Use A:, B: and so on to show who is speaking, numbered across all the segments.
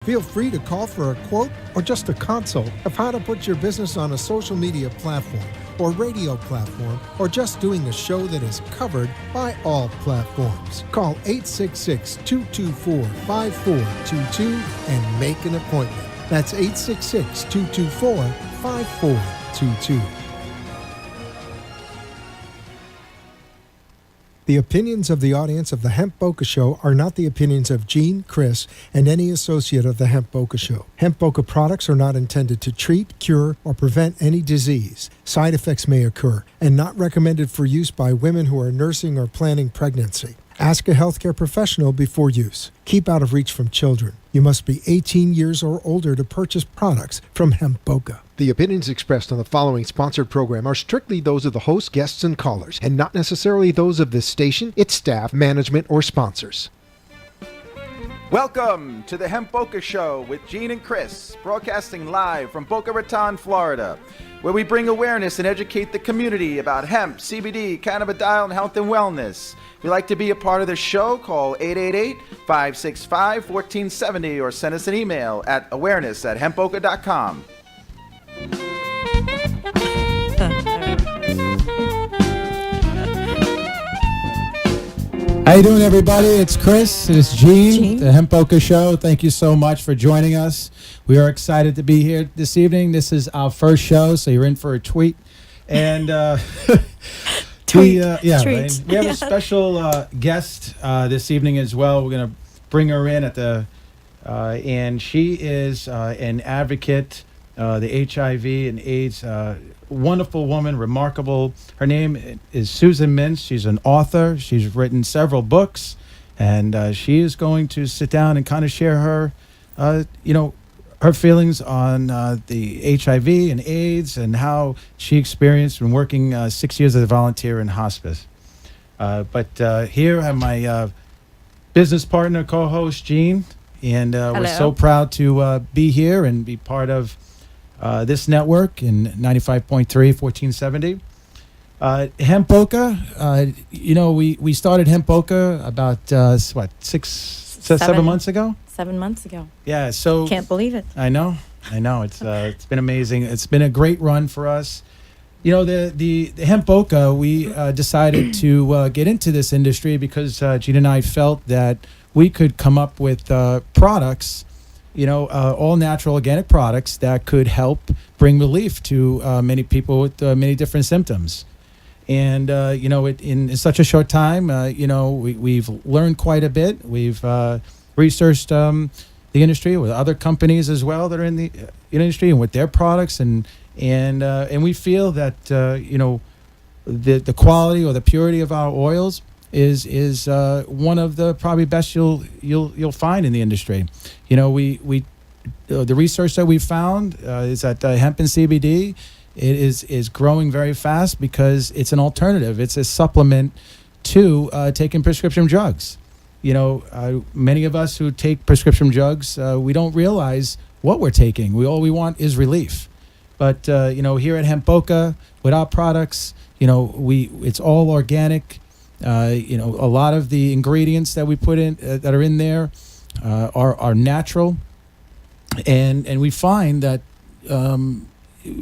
A: Feel free to call for a quote or just a consult of how to put your business on a social media platform or radio platform, or just doing a show that is covered by all platforms. Call 866-224-5422 and make an appointment. That's 866-224-5422. The opinions of the audience of the Hemp Boca Show are not the opinions of Gene, Chris, and any associate of the Hemp Boca Show. Hemp Boca products are not intended to treat, cure, or prevent any disease. Side effects may occur and not recommended for use by women who are nursing or planning pregnancy. Ask a healthcare professional before use. Keep out of reach from children. You must be 18 years or older to purchase products from Hemp Boca. The opinions expressed on the following sponsored program are strictly those of the host, guests, and callers, and not necessarily those of this station, its staff, management, or sponsors.
B: Welcome to the Hemp Boca Show with Gene and Chris, broadcasting live from Boca Raton, Florida, where we bring awareness and educate the community about hemp, CBD, cannabidiol, and health and wellness. If you'd like to be a part of the show, call 888-565-1470 or send us an email at awareness@hempboca.com.
C: How you doing, everybody? It's Chris. It's Gene. The Hemp Boca Show. Thank you so much for joining us. We are excited to be here this evening. This is our first show, so you're in for a treat. And we have a special guest this evening as well. We're going to bring her in at the and she is an advocate, the HIV and AIDS. Wonderful woman, remarkable. Her name is Susan Mintz. She's an author. She's written several books, and she is going to sit down and kind of share her, her feelings on the HIV and AIDS and how she experienced when working 6 years as a volunteer in hospice. But here I have my business partner, co-host Gene, and we're so proud to be here and be part of this network in 95.3, 1470. Hemp Boca, we started Hemp Boca about, 7 months ago?
D: 7 months ago.
C: Yeah, so...
D: Can't believe it.
C: I know. It's been amazing. It's been a great run for us. You know, the Hemp Boca, we decided to get into this industry because Gene and I felt that we could come up with products, all natural organic products that could help bring relief to many people with many different symptoms. And, in such a short time, we've learned quite a bit. We've researched the industry with other companies as well that are in the industry and with their products. And we feel that, the quality or the purity of our oils is one of the probably best you'll find in the industry. The research that we found is that hemp and CBD is growing very fast because it's an alternative. It's a supplement to taking prescription drugs. Many of us who take prescription drugs, we don't realize what we're taking. All we want is relief. But here at Hemp Boca, with our products, it's all organic. A lot of the ingredients that we put in that are in there are natural, and we find that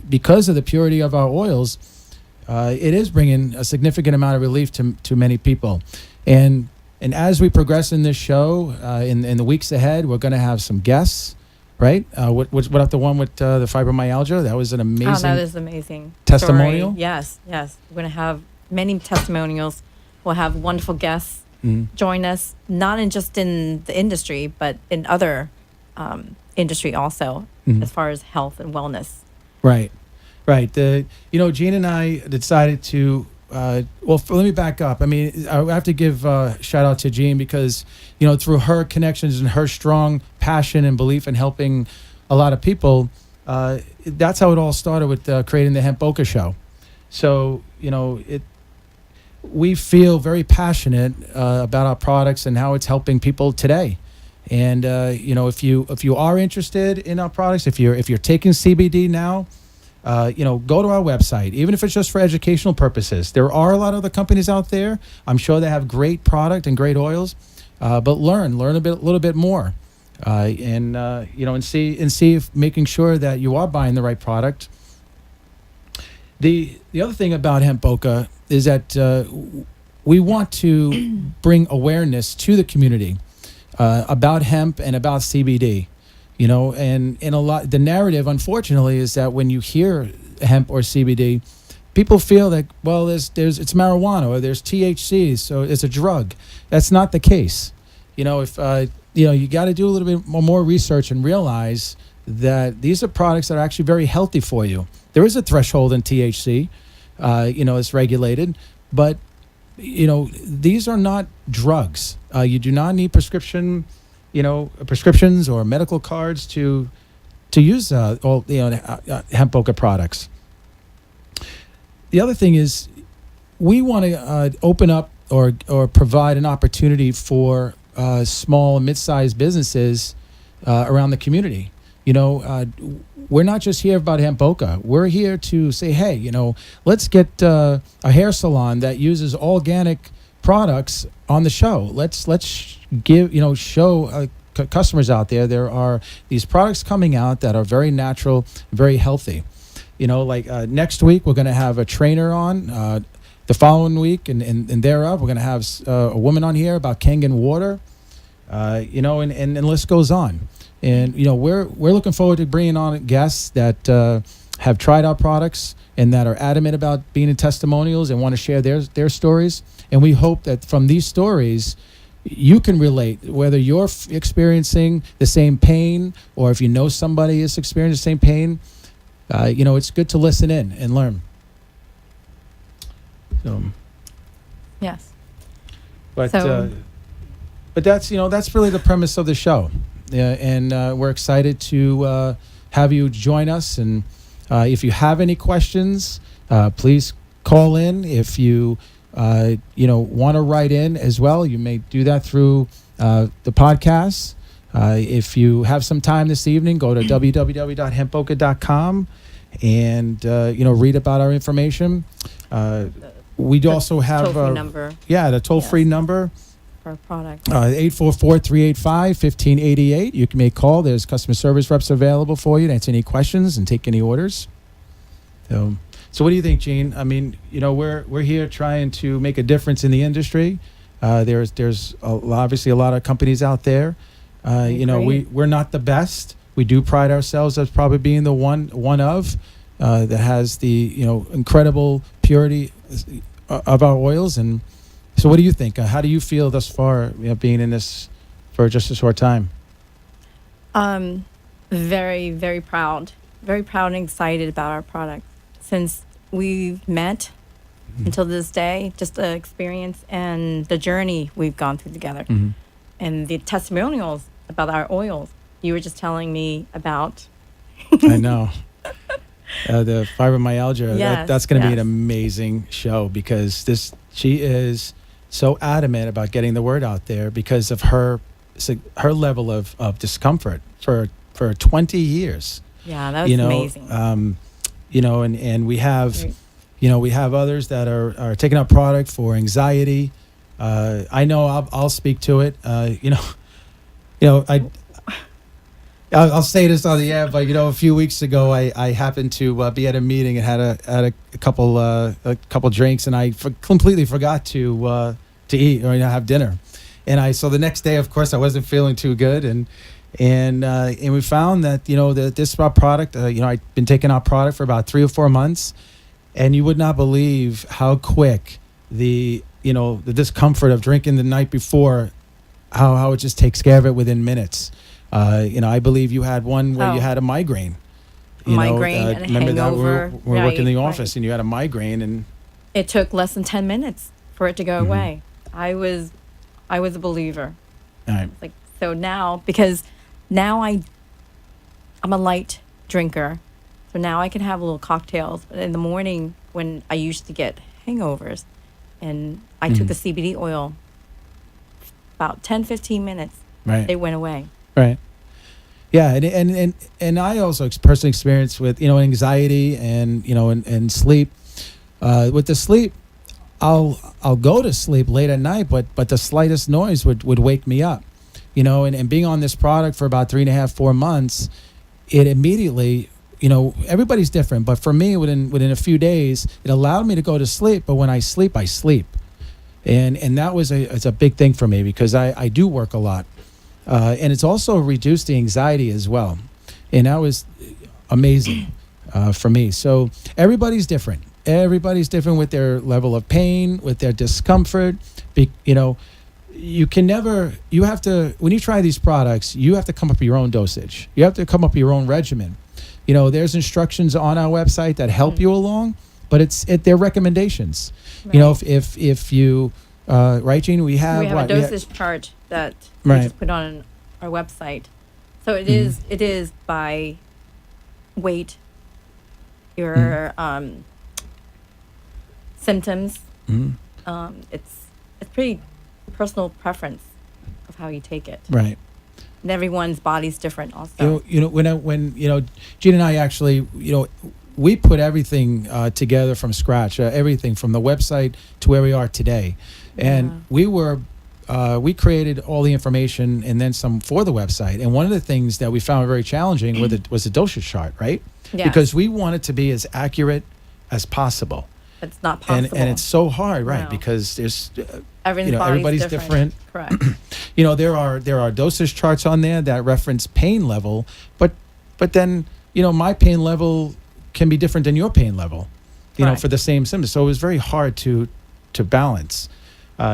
C: because of the purity of our oils, it is bringing a significant amount of relief to many people. And as we progress in this show, in the weeks ahead, we're going to have some guests. Right? What about the one with the fibromyalgia? That was an amazing.
D: Oh, that is amazing.
C: Testimonial.
D: Story. Yes. We're going to have many testimonials. We'll have wonderful guests join us, not just in the industry, but in other industry also, as far as health and wellness. Right.
C: Gene and I decided to. Let me back up. I mean, I have to give shout out to Jean because, through her connections and her strong passion and belief in helping a lot of people, that's how it all started with creating the Hemp Boca Show. So, we feel very passionate about our products and how it's helping people today. And, if you are interested in our products, if you're taking CBD now, go to our website, even if it's just for educational purposes. There are a lot of other companies out there. I'm sure they have great product and great oils, but learn a little bit more. and see if making sure that you are buying the right product. The other thing about Hemp Boca is that we want to bring awareness to the community about hemp and about CBD. And in a lot, the narrative, unfortunately, is that when you hear hemp or CBD, people feel that, well, it's marijuana or there's THC, so it's a drug. That's not the case. If you got to do a little bit more research and realize that these are products that are actually very healthy for you. There is a threshold in THC, it's regulated, but these are not drugs. You do not need prescriptions or medical cards to use Hemp Boca products. The other thing is, we want to open up or provide an opportunity for small and mid-sized businesses around the community. We're not just here about Hemp Boca. We're here to say, hey, let's get a hair salon that uses organic products on the show. Let's show customers out there are these products coming out that are very natural, very healthy. Next week we're going to have a trainer on. The following week and thereof, we're going to have a woman on here about Kangen water. And the list goes on. And we're looking forward to bringing on guests that have tried our products and that are adamant about being in testimonials and want to share their stories. And we hope that from these stories, you can relate, whether you're experiencing the same pain or if you know somebody is experiencing the same pain. It's good to listen in and learn. So,
D: yes.
C: But that's really the premise of the show. And we're excited to have you join us. And if you have any questions, please call in. If you want to write in as well, you may do that through the podcast. If you have some time this evening, go to www.hempboca.com and read about our information. We also have
D: toll-free number.
C: Yeah, the toll-free number.
D: For a product.
C: 844-385-1588. You can make a call. There's customer service reps available for you to answer any questions and take any orders. So what do you think, Gene? I mean, we're here trying to make a difference in the industry. There's obviously a lot of companies out there. We're not the best. We do pride ourselves as probably being the one of that has the incredible purity of our oils. And so what do you think? How do you feel thus far, being in this for just a short time?
D: Very, very proud and excited about our product. Since we've met until this day, just the experience and the journey we've gone through together, and the testimonials about our oils. You were just telling me about.
C: I know. The fibromyalgia.
D: Yes,
C: that's going to be an amazing show because she is so adamant about getting the word out there because of her level of discomfort for 20 years.
D: Yeah, that was amazing.
C: And we have, we have others that are taking up product for anxiety. I know I'll speak to it. I'll say this on the air, but a few weeks ago I happened to be at a meeting and had a couple drinks, and I completely forgot to eat or have dinner. And so the next day, of course, I wasn't feeling too good, and we found that this product, I'd been taking our product for about 3 or 4 months, and you would not believe how quick the discomfort of drinking the night before, how it just takes care of it within minutes. I believe you had one where you had a migraine.
D: Migraine and a
C: remember
D: hangover.
C: That we were working in the office, and you had a migraine, and
D: it took less than 10 minutes for it to go away. I was a believer.
C: All right.
D: So now, because now I'm a light drinker, so now I can have little cocktails. But in the morning, when I used to get hangovers, and I took the CBD oil, about 10-15 minutes,
C: right,
D: they went away.
C: Right. Yeah, and I also personally experienced with anxiety and sleep. With the sleep, I'll go to sleep late at night, but the slightest noise would wake me up. you know, and being on this product for about 3.5, 4 months, it immediately, you know, everybody's different, but for me, within a few days, it allowed me to go to sleep. But when I sleep, and that was it's a big thing for me because I do work a lot, and it's also reduced the anxiety as well, and that was amazing for me. So everybody's different. Everybody's different with their level of pain, with their discomfort. You know, you have to, when you try these products, you have to come up with your own dosage. You have to come up with your own regimen. You know, there's instructions on our website that help you along, but they're recommendations. Right. You know, if you, right, Gene, we have
D: a dosage chart that we just put on our website. So it is by weight, your symptoms. It's pretty personal preference of how you take it.
C: Right.
D: And everyone's body's different also.
C: You know, when you know, Gene and I actually, you know, we put everything together from scratch, everything from the website to where we are today. And we created all the information and then some for the website. And one of the things that we found very challenging was the dosage chart, right?
D: Yes.
C: Because we want it to be as accurate as possible.
D: It's not possible.
C: And it's so hard, right?
D: No.
C: Because there's
D: everybody's
C: different.
D: Correct.
C: You know, there are dosage charts on there that reference pain level, but then, you know, my pain level can be different than your pain level, you know, for the same symptoms. So it was very hard to balance.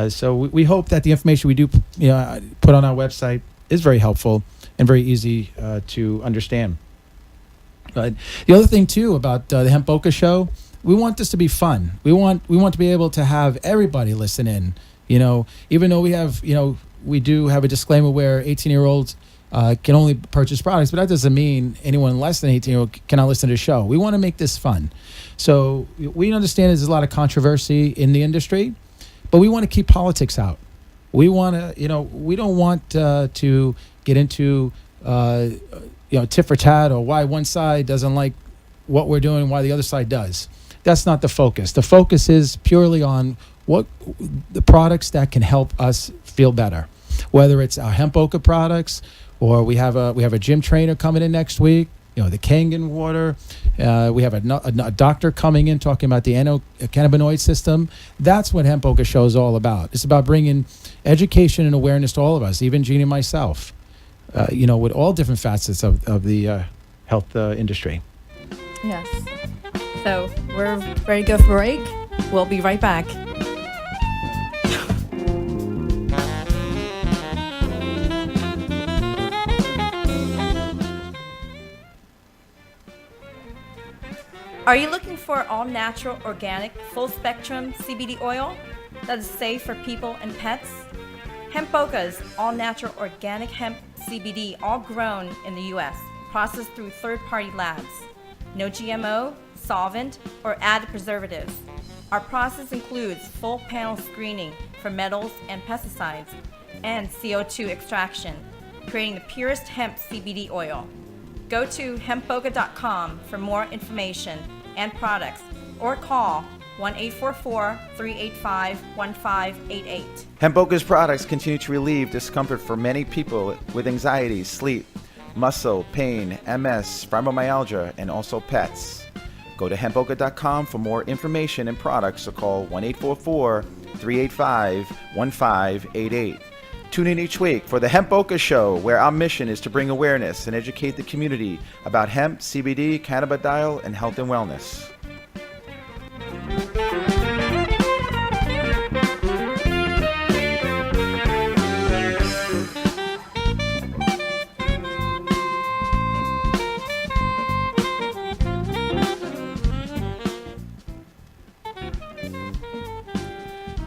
C: So we hope that the information we do, you know, put on our website is very helpful and very easy to understand. But the other thing too about the Hemp Boca show, we want this to be fun. We want to be able to have everybody listen in. You know, even though we do have a disclaimer where 18-year-olds can only purchase products, but that doesn't mean anyone less than 18-year-old cannot listen to the show. We want to make this fun. So we understand there's a lot of controversy in the industry, but we want to keep politics out. We want to, you know, we don't want to get into, you know, tit for tat or why one side doesn't like what we're doing, why the other side does. That's not the focus. The focus is purely on what the products that can help us feel better, whether it's our Hemp Boca products or we have a gym trainer coming in next week. You know, the Kangen water. We have a doctor coming in talking about the cannabinoid system. That's what Hemp Boca show is all about. It's about bringing education and awareness to all of us, even Gene and myself. You know, with all different facets of the health industry.
D: Yes. So we're ready to go for a break. We'll be right back. Are you looking for all-natural, organic, full-spectrum CBD oil that is safe for people and pets? Hemp Boca's all-natural organic hemp CBD, all grown in the U.S., processed through third-party labs. No GMO, solvent, or added preservatives. Our process includes full panel screening for metals and pesticides and CO2 extraction, creating the purest hemp CBD oil. Go to hempboca.com for more information and products or call 1-844-385-1588.
B: Hemp Boca's products continue to relieve discomfort for many people with anxiety, sleep, muscle, pain, MS, fibromyalgia, and also pets. Go to hempboca.com for more information and products or call 1-844-385-1588. Tune in each week for the Hemp Boca Show, where our mission is to bring awareness and educate the community about hemp, CBD, cannabidiol, and health and wellness.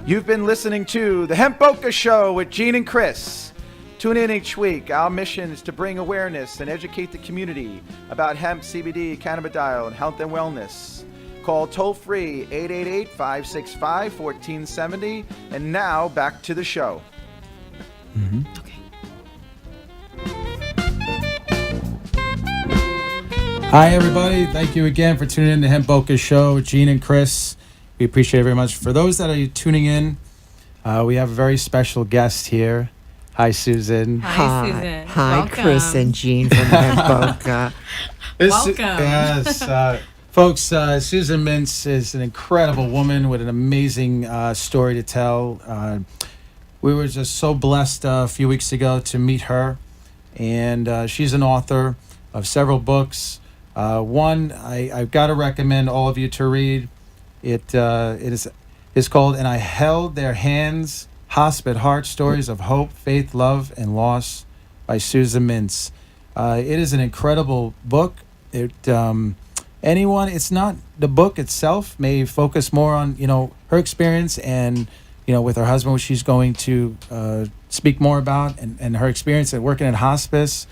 B: You've been listening to the Hemp Boca Show with Gene and Chris. Tune in each week. Our mission is to bring awareness and educate the community about hemp, CBD, cannabidiol, and health and wellness. Call toll-free 888-565-1470. And now, back to the show.
D: Okay.
C: Hi, everybody. Thank you again for tuning in to Hemp Boca Show with Gene and Chris. We appreciate it very much. For those that are tuning in, we have a very special guest here Hi, Susan.
D: Hi, Susan.
E: Hi,
D: Welcome.
E: Chris and Jean from Hemp Boca.
D: Welcome.
C: Yes. Folks, Susan Mintz is an incredible woman with an amazing story to tell. We were just so blessed a few weeks ago to meet her. And she's an author of several books. One I've got to recommend all of you to read. It's called "And I Held Their Hands: Hospice Heart Stories of Hope, Faith, Love, and Loss" by Susan Mintz. It is an incredible book. It's not the book itself may focus more on her experience and with her husband, which she's going to speak more about, and her experience at working at hospice.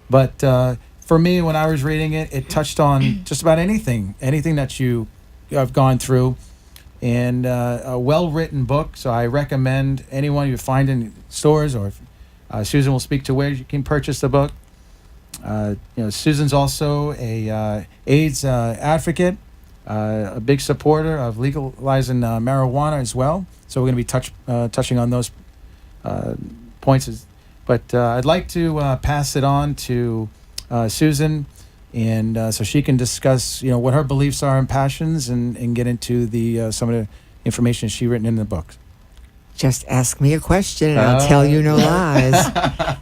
C: But for me, when I was reading it, it touched on just about anything that you have gone through, and a well-written book. So I recommend anyone you find in stores, or if, Susan will speak to where you can purchase the book. Susan's also a AIDS advocate, a big supporter of legalizing marijuana as well. So we're going to be touching on those points. But I'd like to pass it on to Susan, and so she can discuss, what her beliefs are and passions, and get into the some of the information she's written in the book.
E: Just ask me a question and I'll tell you no lies.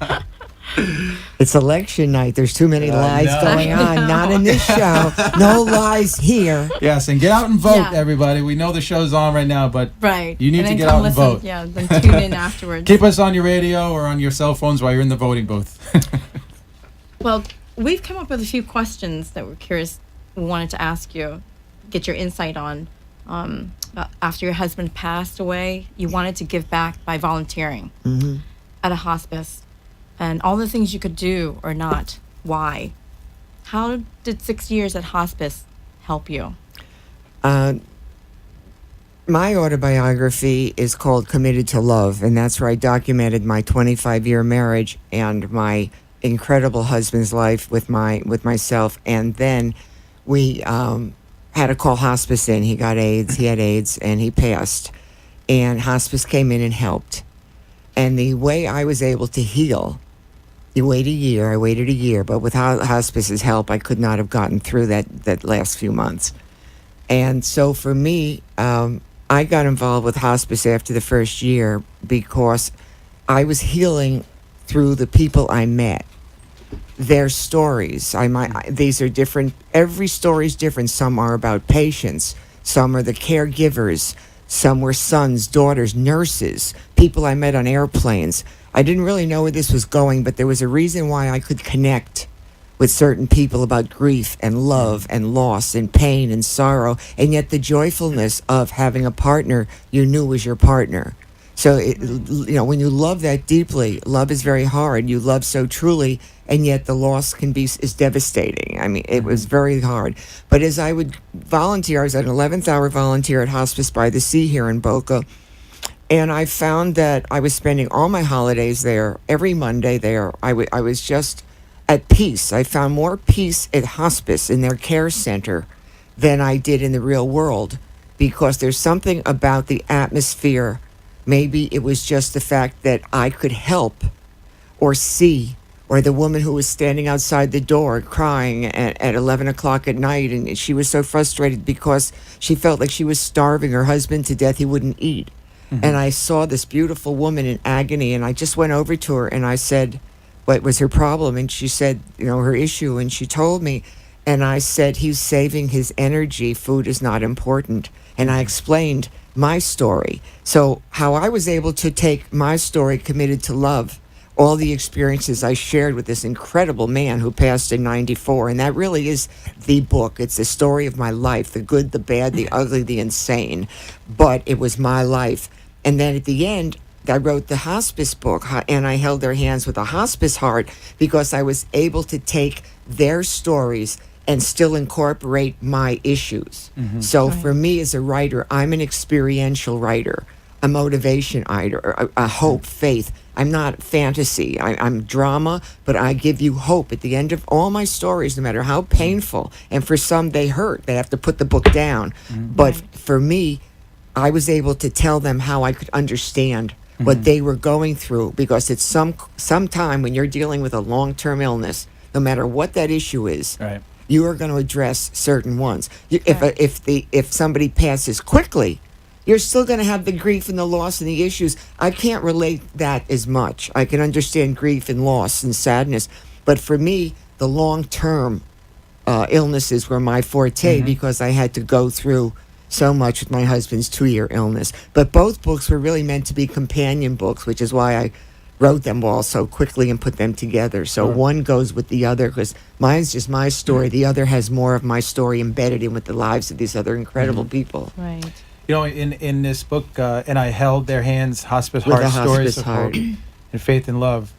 E: It's election night. There's too many lies going on. Not in this show. No lies here.
C: Yes, and get out and vote,
D: Yeah.
C: everybody. We know the show's on right now, but
D: Right.
C: you need
D: And
C: to
D: then
C: get
D: come
C: out and
D: listen,
C: vote.
D: Yeah, then tune in afterwards.
C: Keep us on your radio or on your cell phones while you're in the voting booth.
D: Well, we've come up with a few questions that we're curious, we wanted to ask you, get your insight on. After your husband passed away, you wanted to give back by volunteering at a hospice, and all the things you could do or not. Why? How did 6 years at hospice help you?
E: My autobiography is called Committed to Love, and that's where I documented my 25-year marriage and my incredible husband's life with myself. And then we had to call hospice in. He got AIDS. He had AIDS, and he passed. And hospice came in and helped. And the way I was able to heal, I waited a year, but without hospice's help, I could not have gotten through that last few months. And so for me, I got involved with hospice after the first year because I was healing through the people I met. Their stories. These are different. Every story is different. Some are about patients. Some are the caregivers. Some were sons, daughters, nurses, people I met on airplanes. I didn't really know where this was going, but there was a reason why I could connect with certain people about grief and love and loss and pain and sorrow, and yet the joyfulness of having a partner you knew was your partner. So, when you love that deeply, love is very hard. You love so truly, and yet the loss is devastating. I mean, it was very hard. But as I would volunteer, I was an 11th hour volunteer at Hospice by the Sea here in Boca, and I found that I was spending all my holidays there, every Monday there. I was just at peace. I found more peace at hospice in their care center than I did in the real world, because there's something about the atmosphere. Maybe it was just the fact that I could help or see, or the woman who was standing outside the door crying at 11 o'clock at night, and she was so frustrated because she felt like she was starving her husband to death. He wouldn't eat. And I saw this beautiful woman in agony, and I just went over to her and I said, what was her problem? And she said, her issue, and she told me, and I said, he's saving his energy. Food is not important. And I explained my story. So how I was able to take my story, Committed to Love, all the experiences I shared with this incredible man who passed in 94, and that really is the book. It's the story of my life, the good, the bad, the ugly, the insane, but it was my life. And then at the end, I wrote the hospice book, and I held their hands with a hospice heart, because I was able to take their stories and still incorporate my issues. So for me as a writer, I'm an experiential writer, a motivation writer, a hope, faith. I'm not fantasy. I'm drama, but I give you hope at the end of all my stories, no matter how painful. And for some, they hurt. They have to put the book down. But for me, I was able to tell them how I could understand what they were going through, because it's some time when you're dealing with a long-term illness, no matter what that issue is,
C: Right.
E: you are going to address certain ones. If somebody passes quickly, you're still going to have the grief and the loss and the issues. I can't relate that as much. I can understand grief and loss and sadness, but for me, the long-term illnesses were my forte because I had to go through so much with my husband's 2-year illness. But both books were really meant to be companion books, which is why I wrote them all so quickly and put them together. So one goes with the other, because mine's just my story. The other has more of my story embedded in with the lives of these other incredible people.
D: Right.
C: You know, in this book, and I held their hands, Hospice
E: With
C: Heart
E: a
C: Stories
E: hospice
C: of
E: heart.
C: Hope and Faith and Love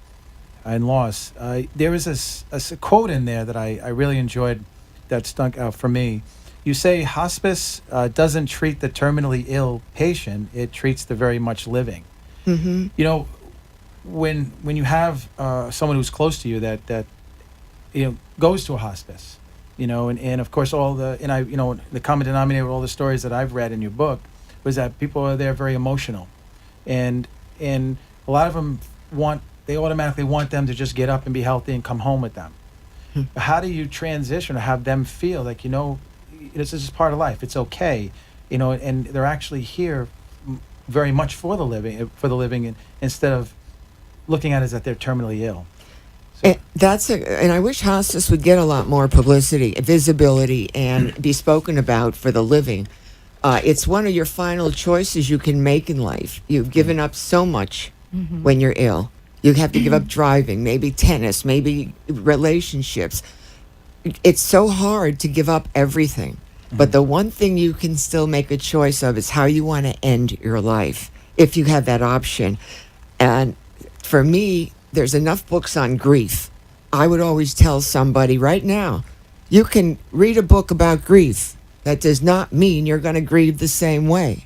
C: and Loss. There was a quote in there that I really enjoyed that stuck out for me. You say hospice doesn't treat the terminally ill patient, it treats the very much living.
E: Mm-hmm.
C: You know, when you have someone who's close to you that goes to a hospice, and of course the common denominator of all the stories that I've read in your book was that people are there very emotional, and a lot of them automatically want them to just get up and be healthy and come home with them. How do you transition or have them feel like this is part of life, it's okay, and they're actually here very much for the living, and instead of looking at it as that they're terminally ill. So.
E: And I wish hospice would get a lot more publicity, visibility, and be spoken about for the living. It's one of your final choices you can make in life. You've given up so much when you're ill. You have to give up driving, maybe tennis, maybe relationships. It's so hard to give up everything. But the one thing you can still make a choice of is how you want to end your life, if you have that option. And for me, there's enough books on grief. I would always tell somebody right now, you can read a book about grief. That does not mean you're going to grieve the same way.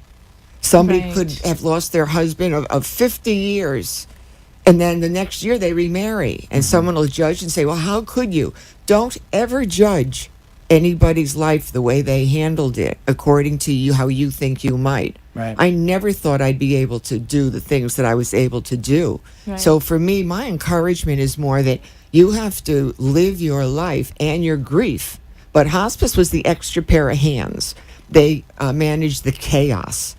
E: Somebody
D: Right.
E: could have lost their husband of 50 years, and then the next year they remarry, and someone will judge and say, well, how could you? Don't ever judge anybody's life the way they handled it according to you, how you think you might.
C: Right.
E: I never thought I'd be able to do the things that I was able to do.
D: Right.
E: So for me, my encouragement is more that you have to live your life and your grief. But hospice was the extra pair of hands. They managed the chaos.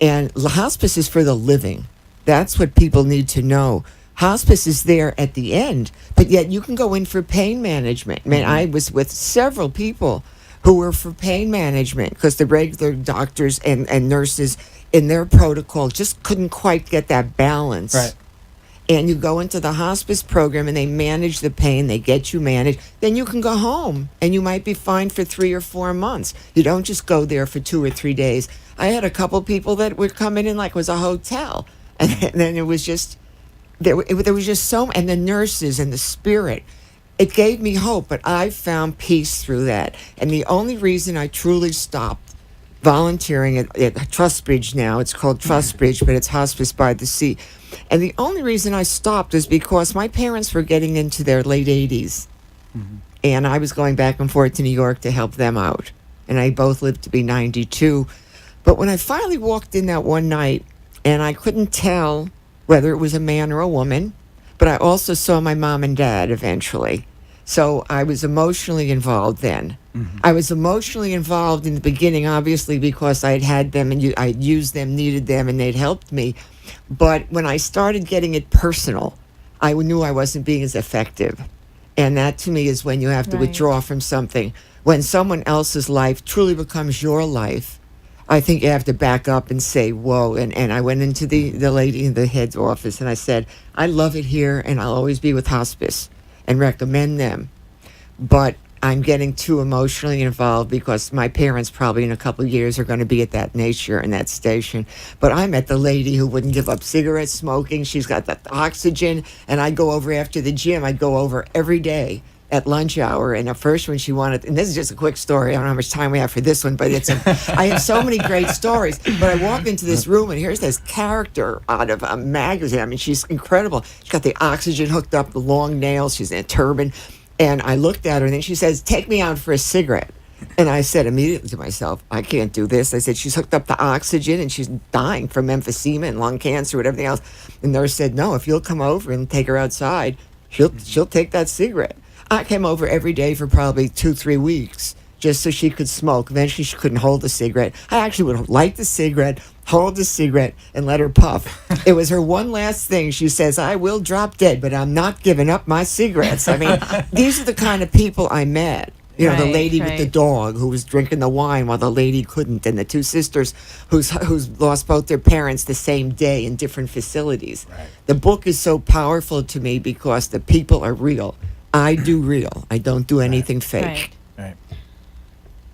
E: And hospice is for the living. That's what people need to know. Hospice is there at the end, but yet you can go in for pain management. I mean, I was with several people who were for pain management because the regular doctors and nurses in their protocol just couldn't quite get that balance.
C: Right.
E: And you go into the hospice program and they manage the pain, they get you managed, then you can go home and you might be fine for 3 or 4 months. You don't just go there for 2 or 3 days. I had a couple people that were coming in like it was a hotel, and then it was just... There was just so, and the nurses and the spirit, it gave me hope, but I found peace through that. And the only reason I truly stopped volunteering at Trustbridge now, it's called Trustbridge, but it's Hospice by the Sea. And the only reason I stopped is because my parents were getting into their late 80s. And I was going back and forth to New York to help them out. And I both lived to be 92. But when I finally walked in that one night, and I couldn't tell whether it was a man or a woman, but I also saw my mom and dad eventually. So I was emotionally involved then. I was emotionally involved in the beginning, obviously, because I'd had them and I'd used them, needed them, and they'd helped me. But when I started getting it personal, I knew I wasn't being as effective. And that, to me, is when you have to
D: Right.
E: withdraw from something. When someone else's life truly becomes your life, I think you have to back up and say, whoa. And I went into the lady in the head's office and I said, I love it here and I'll always be with hospice and recommend them. But I'm getting too emotionally involved because my parents probably in a couple of years are going to be at that nature and that station. But I met the lady who wouldn't give up cigarette smoking. She's got the oxygen. And I'd go over after the gym. I'd go over every day at lunch hour, and at first when she wanted, and this is just a quick story, I don't know how much time we have for this one, but I have so many great stories, but I walk into this room and here's this character out of a magazine. I mean, she's incredible. She's got the oxygen hooked up, the long nails, she's in a turban, and I looked at her and then she says, take me out for a cigarette. And I said immediately to myself, I can't do this. I said, she's hooked up to oxygen and she's dying from emphysema and lung cancer and everything else. The nurse said, no, if you'll come over and take her outside, she'll take that cigarette. I came over every day for probably 2-3 weeks just so she could smoke. Eventually, she couldn't hold the cigarette. I actually would light the cigarette, hold the cigarette, and let her puff. It was her one last thing. She says, I will drop dead, but I'm not giving up my cigarettes. I mean, these are the kind of people I met. You know, the lady with the dog who was drinking the wine while the lady couldn't, and the two sisters who's lost both their parents the same day in different facilities. Right. The book is so powerful to me because the people are real. I do real. I don't do anything fake.
C: Right.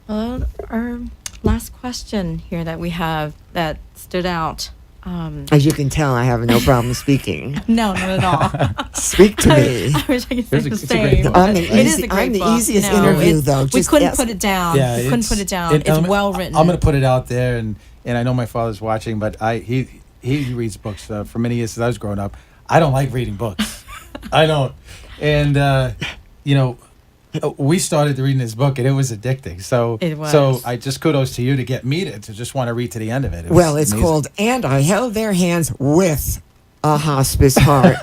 D: Well, our last question here that we have that stood out.
E: As you can tell, I have no problem speaking.
D: No, not at all.
E: Speak to me.
D: I wish I could say the
C: It's a
D: same.
C: great book.
E: I'm
D: It
E: the easiest interview, though.
D: We
E: Just
D: couldn't
E: ask-
D: put it down.
C: Yeah,
D: we couldn't put it down. It's well written.
C: I'm going to put it out there, and I know my father's watching, but he reads books for many years since I was growing up. I don't like reading books. I don't. And, we started reading this book, and it was addicting. So,
D: It was.
C: So I just kudos to you to get me to just want to read to the end of it.
E: Well, it's
C: amazing.
E: called And I Held Their Hands with a Hospice Heart.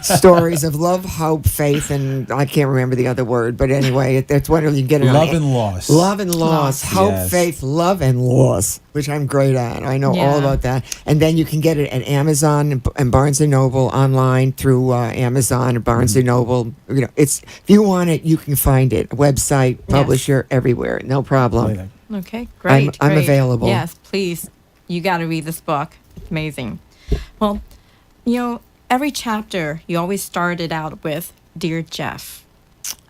E: Stories of love, hope, faith, and I can't remember the other word, but anyway, that's what you get it on.
C: Love and Loss.
E: Love and loss, hope,
C: Yes.
E: faith, love, and loss, which I'm great at. I know all
D: Yeah.
E: about that. And then you can get it at Amazon and Barnes & Noble online through Amazon or Barnes & Noble. You know, it's if you want it, you can find it. Website, publisher, everywhere. No problem.
D: Okay, great.
E: I'm
D: great.
E: available.
D: Yes, please. You got to read this book. It's amazing. Well, every chapter you always started out with Dear Jeff,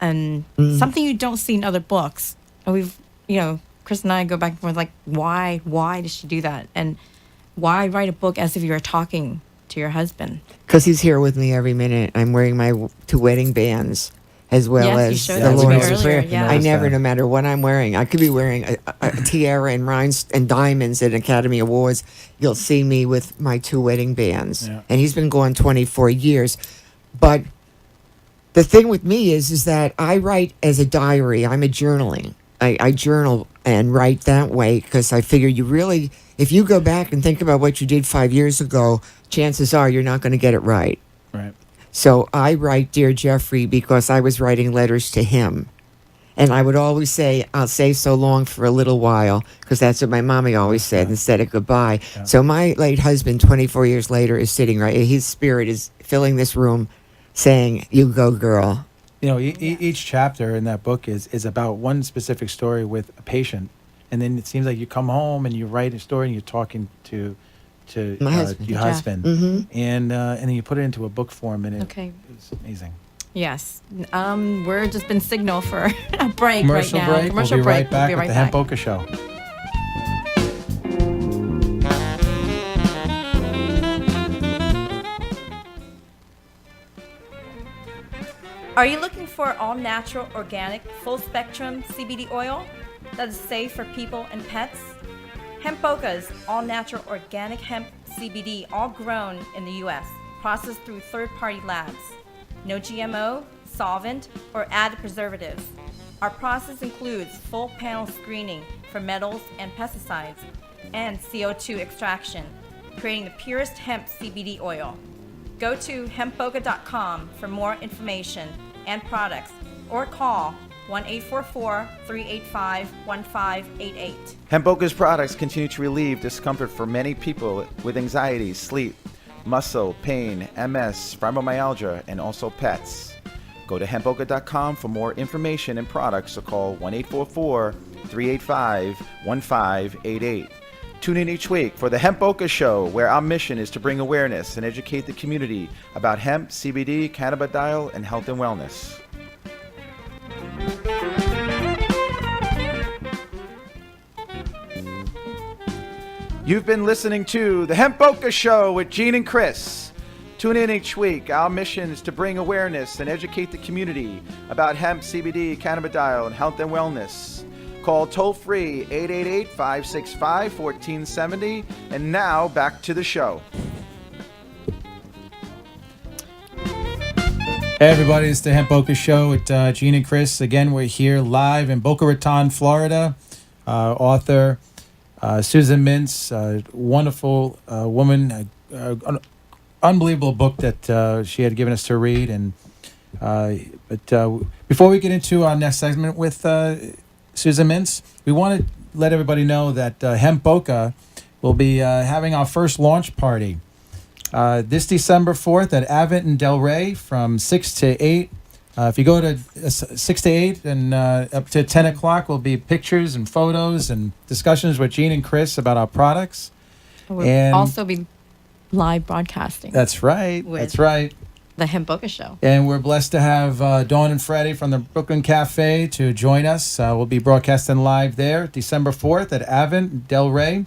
D: and something you don't see in other books. And we've, Chris and I go back and forth like, why did she do that? And why write a book as if you were talking to your husband?
E: Because he's here with me every minute. I'm wearing my 2 wedding bands as well
D: Yes, you
E: as
D: showed
E: the
C: that to me
E: Lord's
C: earlier,
E: Prayer.
D: yeah.
E: I never,
C: that.
E: no matter what I'm wearing, I could be wearing a tiara and rhinestones and diamonds at Academy Awards. You'll see me with my 2 wedding bands.
C: Yeah.
E: And he's been gone 24 years. But the thing with me is that I write as a diary. I'm a journaling. I journal and write that way because I figure if you go back and think about what you did 5 years ago, chances are you're not going to get it right.
C: Right.
E: So I write Dear Jeffrey because I was writing letters to him. And I would always say, I'll say so long for a little while, because that's what my mommy always said instead of goodbye.
C: Yeah.
E: So my late husband, 24 years later, is sitting right, his spirit is filling this room saying, you go, girl.
C: Each chapter in that book is about one specific story with a patient. And then it seems like you come home and you write a story and you're talking to
E: My husband.
C: your
D: Yeah.
C: husband, and then you put it into a book form, and
D: Okay.
C: it's amazing.
D: Yes. We're just been signaled for a break
C: Commercial
D: right now.
C: break.
D: Commercial
C: We'll be
D: break.
C: right back
D: We'll be
C: with
D: right
C: the
D: back.
C: Hemp Boca Show.
D: Are you looking for all-natural, organic, full-spectrum CBD oil that is safe for people and pets? Hemp Boca's all-natural organic hemp CBD, all grown in the U.S., processed through third-party labs. No GMO, solvent, or added preservatives. Our process includes full panel screening for metals and pesticides, and CO2 extraction, creating the purest hemp CBD oil. Go to hempboca.com for more information and products, or call 1-844-385-1588.
B: Hemp Boca's products continue to relieve discomfort for many people with anxiety, sleep, muscle, pain, MS, fibromyalgia, and also pets. Go to hempboca.com for more information and products, or call 1-844-385-1588. Tune in each week for the Hemp Boca Show, where our mission is to bring awareness and educate the community about hemp, CBD, cannabidiol, and health and wellness. You've been listening to the Hemp Boca Show with Gene and Chris. Tune in each week. Our mission is to bring awareness and educate the community about hemp, CBD, cannabidiol, and health and wellness. Call toll-free 888-565-1470. And now, back to the show.
C: Hey everybody, it's the Hemp Boca Show with Gene and Chris. Again, we're here live in Boca Raton, Florida. Author Susan Mintz, wonderful woman, unbelievable book that she had given us to read. And but before we get into our next segment with Susan Mintz, we want to let everybody know that Hemp Boca will be having our first launch party this December 4th at Avent in Delray from 6 to 8. If you go to 6 to 8 and up to 10 o'clock will be pictures and photos and discussions with Gene and Chris about our products.
D: We'll also be live broadcasting.
C: That's right. That's right.
D: The Hemp Boca Show.
C: And we're blessed to have Dawn and Freddie from the Brooklyn Cafe to join us. We'll be broadcasting live there December 4th at Avent, Delray.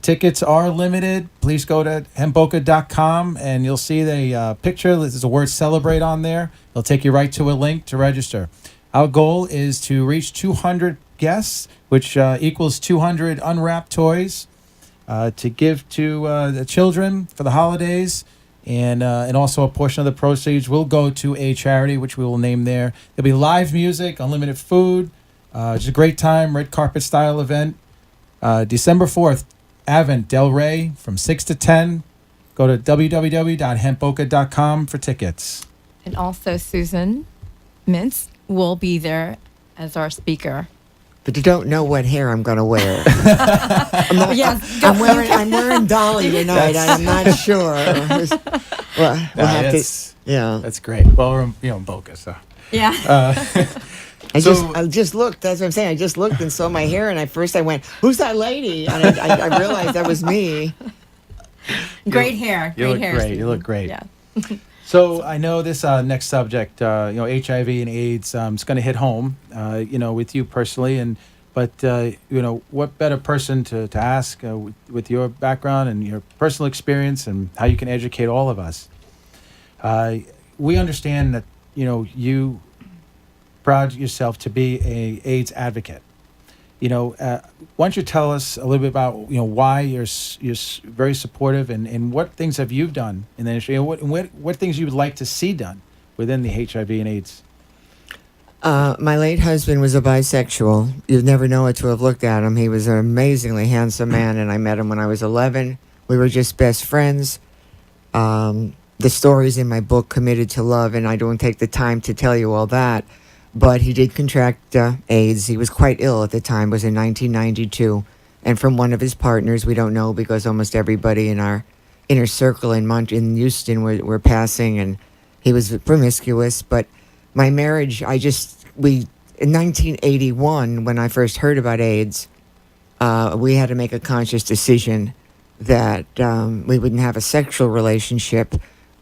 C: Tickets are limited. Please go to hempboca.com and you'll see the picture. There's the word celebrate on there. It'll take you right to a link to register. Our goal is to reach 200 guests, which equals 200 unwrapped toys to give to the children for the holidays. And also a portion of the proceeds will go to a charity, which we will name there. There'll be live music, unlimited food. It's a great time, red carpet style event. December 4th. Avent, Delray, from 6 to 10. Go to www.hempboca.com for tickets.
D: And also Susan Mintz will be there as our speaker.
E: But you don't know what hair I'm going to wear.
D: Yes,
E: I'm wearing Dolly tonight. I'm not sure. We'll have to, yeah.
C: That's great. Well, we're in Boca, so.
D: Yeah.
E: I just looked. That's what I'm saying. I just looked and saw my hair, and at first I went, "Who's that lady?" And I realized that was me.
D: Great hair.
C: You look
D: hair.
C: great. You look great.
D: Yeah.
C: So I know this next subject, HIV and AIDS, is going to hit home, with you personally, but what better person to ask with your background and your personal experience and how you can educate all of us. We understand that you proud yourself to be a AIDS advocate. Why don't you tell us a little bit about why you're very supportive and what things have you done in the industry and what things you would like to see done within the HIV and AIDS?
E: My late husband was a bisexual. You'd never know it to have looked at him. He was an amazingly handsome man, and I met him when I was 11. We were just best friends. The story's in my book, Committed to Love, and I don't take the time to tell you all that. But he did contract AIDS. He was quite ill at the time. It was in 1992. And from one of his partners, we don't know because almost everybody in our inner circle in Houston were passing, and he was promiscuous. But my marriage, in 1981, when I first heard about AIDS, we had to make a conscious decision that we wouldn't have a sexual relationship,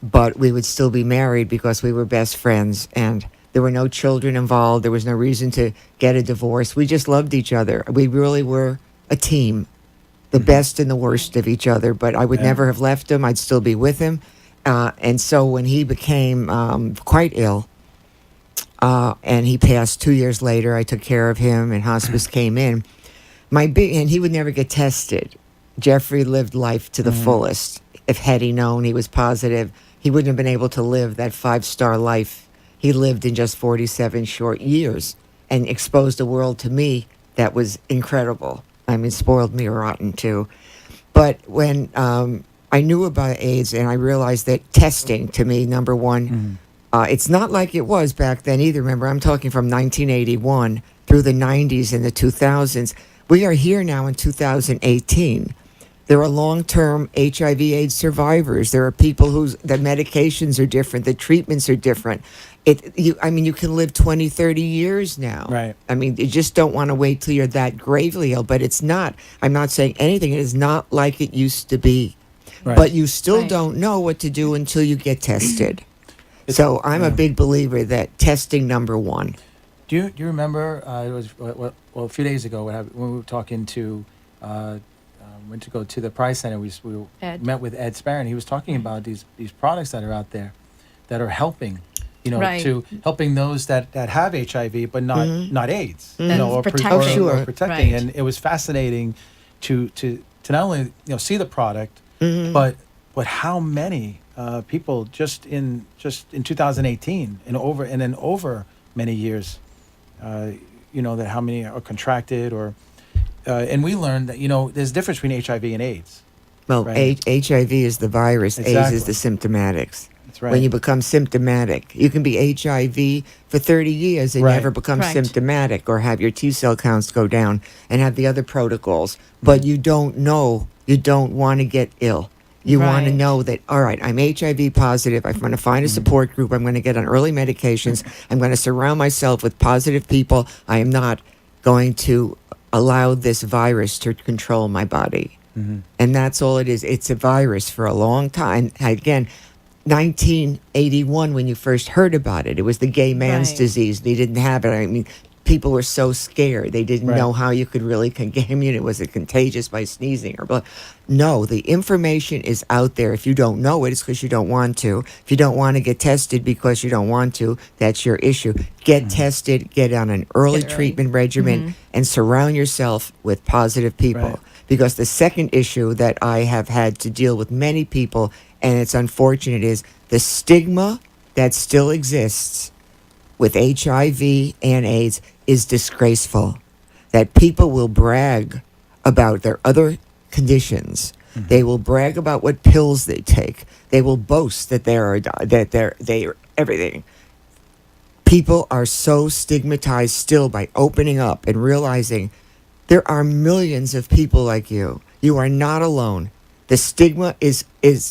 E: but we would still be married because we were best friends. And there were no children involved. There was no reason to get a divorce. We just loved each other. We really were a team, the best and the worst of each other. But I would never have left him. I'd still be with him. And so when he became quite ill, and he passed 2 years later, I took care of him, and hospice came in. And he would never get tested. Jeffrey lived life to the fullest. If had he known he was positive, he wouldn't have been able to live that 5-star life he lived in just 47 short years, and exposed a world to me that was incredible. I mean, spoiled me rotten too. But when I knew about AIDS and I realized that testing, to me, number one, it's not like it was back then either. Remember, I'm talking from 1981 through the 90s and the 2000s. We are here now in 2018. There are long-term HIV/AIDS survivors. There are people the medications are different, the treatments are different. You can live 20, 30 years now.
C: Right.
E: I mean, you just don't want to wait till you're that gravely ill, but it's not. I'm not saying anything. It is not like it used to be. Right. But you still don't know what to do until you get tested. So I'm a big believer that testing, number one.
C: Do you remember, it was a few days ago when we were talking to, went to go to the Prize Center, we met with Ed Sparrow, and he was talking about these products that are out there that are helping, to helping those that have HIV but not AIDS, or protecting.
D: Right.
C: And it was fascinating to not only see the product, but how many people just in 2018 and over many years. That how many are contracted and we learned that there's a difference between HIV and AIDS.
E: Well,
C: right?
E: HIV is the virus. AIDS
C: Exactly.
E: is the symptomatics.
C: That's right.
E: When you become symptomatic, you can be HIV for 30 years and
C: Right.
E: never become
D: Correct.
E: symptomatic or have your T cell counts go down and have the other protocols. But you don't know. You don't want to get ill. You want to
D: Right.
E: know that, all right, I'm HIV positive. I'm going to find a support group. I'm going to get on early medications. I'm going to surround myself with positive people. I am not going to allow this virus to control my body. And that's all it is. It's a virus for a long time. Again, 1981, when you first heard about it, it was the gay man's
D: Right.
E: disease. They didn't have it. I mean, people were so scared. They didn't
C: Right.
E: know how you could really get immune. Was it contagious by sneezing or blah? No, the information is out there. If you don't know it, it's because you don't want to. If you don't want to get tested because you don't want to, that's your issue. Get tested, get on an early
D: Get early.
E: treatment regimen, and surround yourself with positive people.
C: Right.
E: Because the second issue that I have had to deal with many people, and it's unfortunate, is the stigma that still exists with HIV and AIDS is disgraceful. That people will brag about their other conditions. They will brag about what pills they take. They will boast that they're everything. People are so stigmatized still by opening up and realizing there are millions of people like you. You are not alone. The stigma is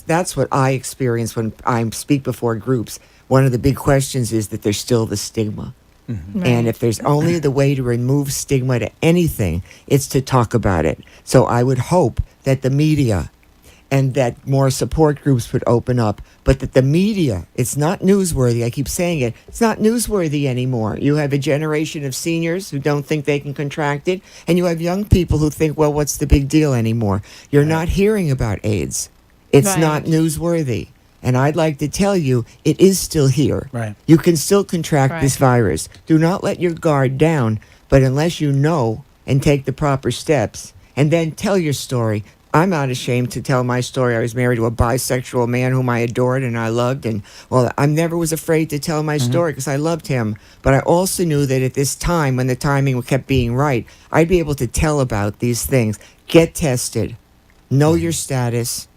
E: that's what I experience when I speak before groups. One of the big questions is that there's still the stigma.
D: Right.
E: And if there's only the way to remove stigma to anything, it's to talk about it. So I would hope that the media and that more support groups would open up, but that the media, it's not newsworthy. I keep saying it. It's not newsworthy anymore. You have a generation of seniors who don't think they can contract it, and you have young people who think, well, what's the big deal anymore? You're not hearing about AIDS. It's
D: Right.
E: not newsworthy. And I'd like to tell you, it is still here.
C: Right.
E: You can still contract this
D: Right.
E: virus. Do not let your guard down, but unless you know and take the proper steps, and then tell your story. I'm not ashamed to tell my story. I was married to a bisexual man whom I adored and I loved. And, well, I never was afraid to tell my story because I loved him. But I also knew that at this time, when the timing kept being right, I'd be able to tell about these things. Get tested, know your status,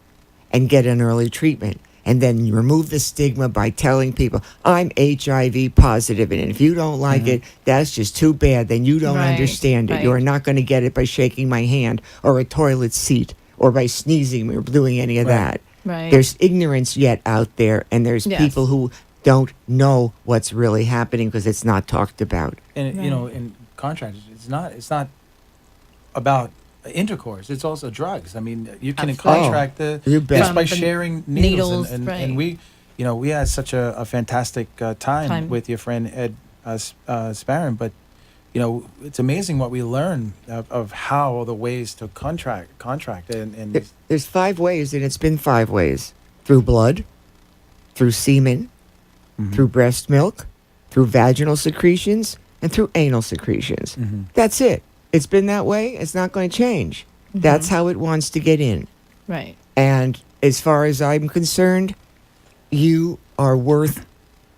E: and get an early treatment. And then you remove the stigma by telling people, I'm HIV positive, and if you don't like it, that's just too bad. Then you don't
D: Right,
E: understand it. You
D: right.
E: are not going to get it by shaking my hand or a toilet seat or by sneezing or doing any of
C: Right.
E: that.
D: Right.
E: There's ignorance yet out there, and there's
D: Yes.
E: people who don't know what's really happening because it's not talked about.
C: And
D: Right.
C: in contract, it's not about intercourse. It's also drugs. I mean, you can
D: Absolutely.
C: contract
E: You bet.
C: just by
D: From the
C: sharing
D: needles,
C: and
D: right.
C: we, we had such a fantastic time with your friend Ed Sparron, but it's amazing what we learn of how the ways to contract and
E: There's 5 ways, and it's been 5 ways. Through blood, through semen, through breast milk, through vaginal secretions, and through anal secretions. That's it. It's been that way. It's not going to change. That's how it wants to get in.
D: Right.
E: And as far as I'm concerned, you are worth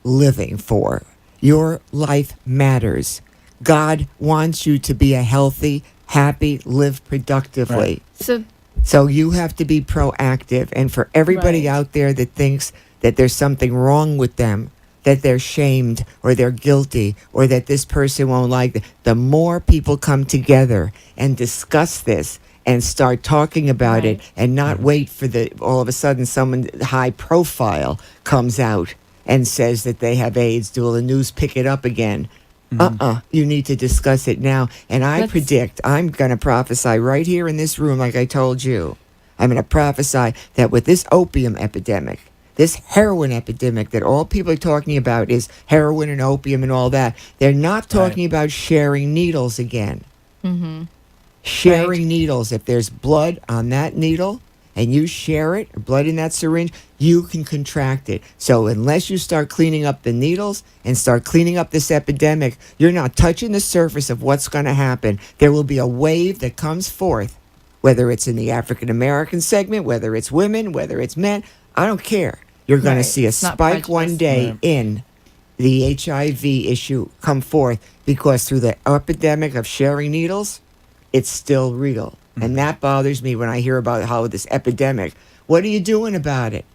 E: living for. Your life matters. God wants you to be a healthy, happy, live productively.
C: Right.
E: So you have to be proactive. And for everybody
D: Right.
E: out there that thinks that there's something wrong with them, that they're shamed or they're guilty or that this person won't like it, the more people come together and discuss this and start talking about it
D: Right.
E: and not wait for all of a sudden someone high profile comes out and says that they have AIDS, will the news pick it up again? You need to discuss it now. And I predict, I'm going to prophesy right here in this room, like I told you. I'm going to prophesy that with this opium epidemic, this heroin epidemic that all people are talking about is heroin and opium and all that. They're not talking about sharing needles again. Sharing needles. If there's blood on that needle and you share it, or blood in that syringe, you can contract it. So unless you start cleaning up the needles and start cleaning up this epidemic, you're not touching the surface of what's going to happen. There will be a wave that comes forth, whether it's in the African American segment, whether it's women, whether it's men, I don't care. you're going to
D: Right.
E: see a
D: It's not
E: spike one
D: prejudice.
E: day
C: Right.
E: in the HIV issue come forth, because through the epidemic of sharing needles, it's still real. And that bothers me when I hear about how this epidemic. What are you doing about it?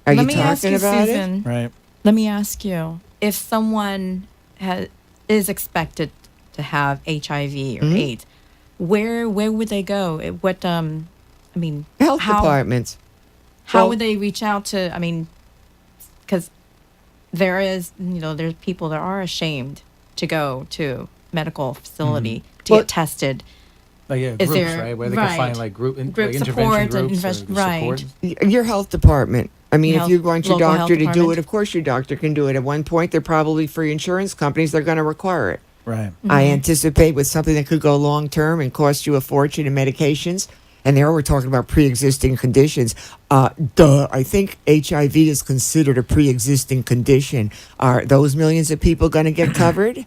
E: Are
D: Let
E: you
D: me ask
E: talking
D: you,
E: about it?
D: Susan.
C: Right.
D: Let me ask you: if someone is expected to have HIV or
E: Mm-hmm.
D: AIDS, where would they go? I mean,
E: Health
D: how,
E: departments.
D: How
E: Well-
D: would they reach out to? I mean, because there's people that are ashamed to go to medical facility to
E: Well-
D: get tested.
C: Like, yeah,
D: Is
C: groups,
D: there-
C: right? Where they can
D: right.
C: find like group
D: Group
C: like
D: support
C: intervention
D: and
C: groups or
D: right.
C: support.
E: Your health department. I mean, if
D: Health-
E: you want your
D: local health
E: doctor to do
D: department.
E: it, of course your doctor can do it. At one point, they're probably free insurance companies. They're going to require it.
C: Right.
E: I anticipate with something that could go long term and cost you a fortune in medications. And there we're talking about pre-existing conditions. I think HIV is considered a pre-existing condition. Are those millions of people going to get covered?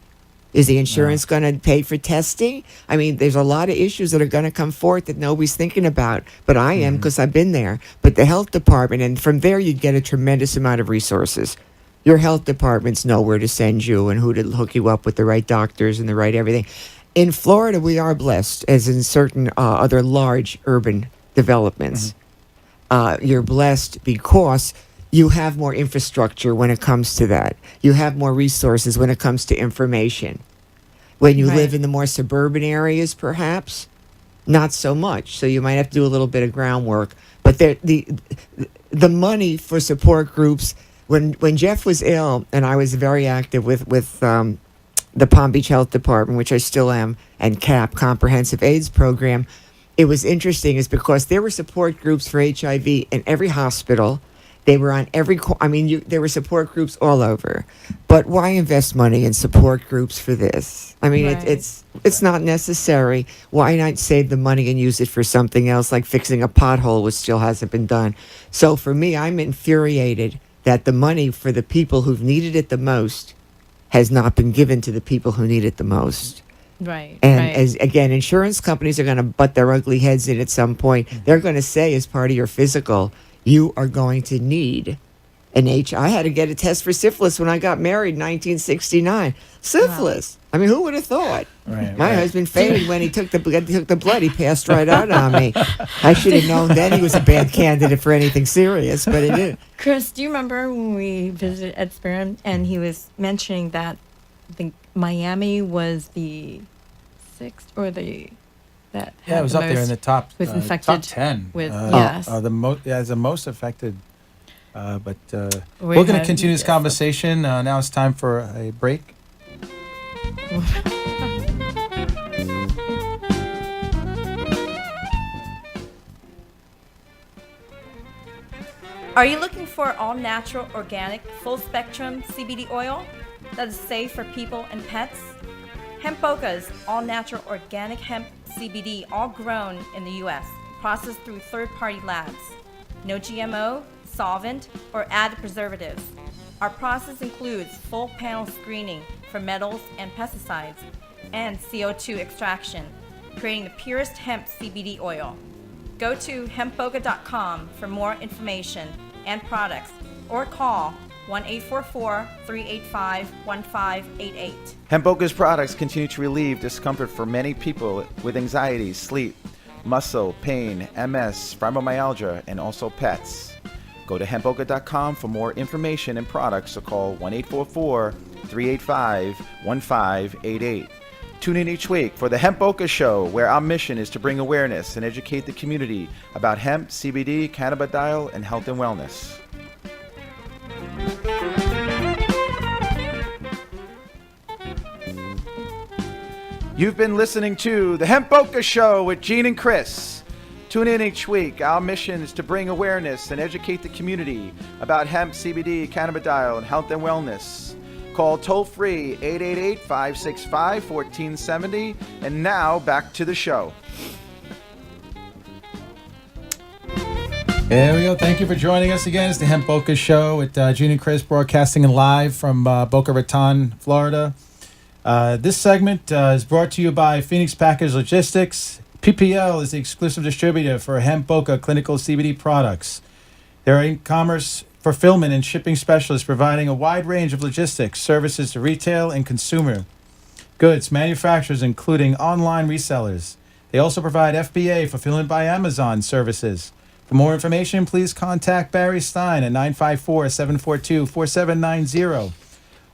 E: Is the insurance going to pay for testing? I mean, there's a lot of issues that are going to come forth that nobody's thinking about. But I am, because I've been there. But the health department, and from there you'd get a tremendous amount of resources. Your health departments know where to send you and who to hook you up with the right doctors and the right everything. In Florida, we are blessed, as in certain other large urban developments. You're blessed because you have more infrastructure when it comes to that. You have more resources when it comes to information. When you
D: Right.
E: live in the more suburban areas, perhaps, not so much. So you might have to do a little bit of groundwork. But the money for support groups, when Jeff was ill, and I was very active with the Palm Beach Health Department, which I still am, and CAP, Comprehensive AIDS Program, it was interesting is because there were support groups for HIV in every hospital. They were on every, there were support groups all over. But why invest money in support groups for this? I mean,
D: Right.
E: it's not necessary. Why not save the money and use it for something else, like fixing a pothole, which still hasn't been done? So for me, I'm infuriated that the money for the people who've needed it the most has not been given to the people who need it the most.
D: Right.
E: And
D: right.
E: as again, insurance companies are going to butt their ugly heads in at some point. They're going to say, as part of your physical, you are going to need an I had to get a test for syphilis when I got married in 1969. Syphilis. I mean, who would have thought?
C: Right.
E: My
C: right.
E: husband fainted when he took the blood. He passed right out on me. I should have known then he was a bad candidate for anything serious, but he didn't.
D: Chris, do you remember when we visited Ed Spearman and he was mentioning that I think Miami was the sixth or the that
C: Yeah,
D: had
C: it was
D: the
C: up there in
D: most-
C: the top
D: was
C: top
D: infected
C: 10.
D: with- yes.
C: The as the most affected. But
D: We
C: we're going to
D: had-
C: continue this
D: yes.
C: conversation. Now it's time for a break.
D: Are you looking for all natural, organic, full spectrum CBD oil that is safe for people and pets? Hemp Boca is all natural, organic hemp CBD, all grown in the U.S., processed through third party labs. No GMO, solvent, or added preservatives. Our process includes full panel screening for metals and pesticides and CO2 extraction, creating the purest hemp CBD oil. Go to hempboca.com for more information and products or call 1-844-385-1588.
B: Hemp Boca's products continue to relieve discomfort for many people with anxiety, sleep, muscle, pain, MS, fibromyalgia, and also pets. Go to hempboca.com for more information and products or call 1-844-385-1588. Tune in each week for the Hemp Boca Show, where our mission is to bring awareness and educate the community about hemp, CBD, cannabidiol, and health and wellness. You've been listening to the Hemp Boca Show with Gene and Chris. Tune in each week. Our mission is to bring awareness and educate the community about hemp, CBD, cannabidiol, and health and wellness. Call toll-free 888-565-1470. And now, back to the show.
C: There we go. Thank you for joining us again. It's the Hemp Boca Show with Gene and Chris, broadcasting live from Boca Raton, Florida. This segment is brought to you by Phoenix Package Logistics. PPL is the exclusive distributor for Hemp Boca clinical CBD products. They're e-commerce fulfillment and shipping specialists providing a wide range of logistics services to retail and consumer goods manufacturers, including online resellers. They also provide FBA, Fulfillment by Amazon services. For more information, please contact Barry Stein at 954-742-4790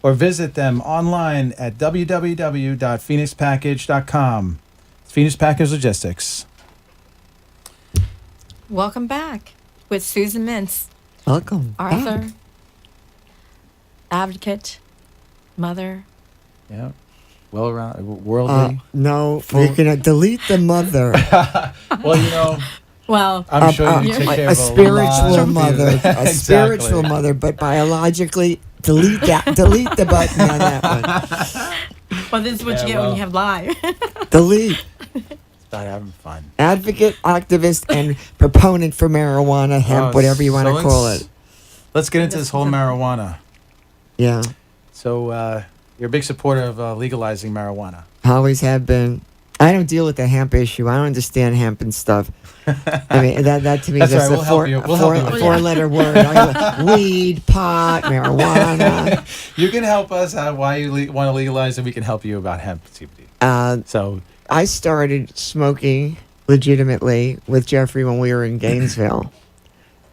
C: or visit them online at www.phoenixpackage.com. Phoenix Package Logistics.
D: Welcome back with Susan Mintz,
E: Welcome.
D: author,
E: back.
D: advocate, mother.
C: Yeah. Well around worldly.
E: No, you can delete the mother.
C: Well, you know,
D: Well,
C: I'm sure you take care
E: a
C: of
E: spiritual
C: lot of
E: mother,
C: people.
E: a spiritual mother, but biologically, delete the button on that one.
D: this is what
C: Yeah,
D: you get
C: well.
D: when you have live.
E: Delete.
C: Start having fun.
E: Advocate, activist, and proponent for marijuana, hemp,
C: Oh,
E: whatever you want to
C: so
E: call
C: let's-
E: it.
C: Let's get into this whole marijuana.
E: Yeah,
C: So, you're a big supporter of legalizing marijuana.
E: always have been. I don't deal with the hemp issue. I don't understand hemp and stuff. I mean, that to me is
C: That's
E: just
C: right,
E: a
C: we'll help you. We'll help you with that.
E: four-letter word. Weed, pot, marijuana.
C: You can help us out why you want to legalize, and we can help you about hemp CBD. So,
E: I started smoking legitimately with Jeffrey when we were in Gainesville.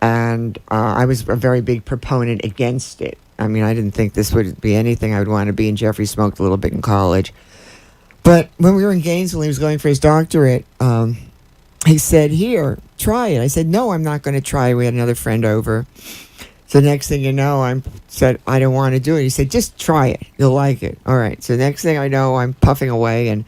E: And I was a very big proponent against it. I mean, I didn't think this would be anything I would want to be, and Jeffrey smoked a little bit in college. But when we were in Gainesville, he was going for his doctorate. He said, "Here, try it." I said, "No, I'm not going to try it." We had another friend over. So next thing you know, I said, "I don't want to do it." He said, "Just try it. You'll like it." All right. So next thing I know, I'm puffing away, and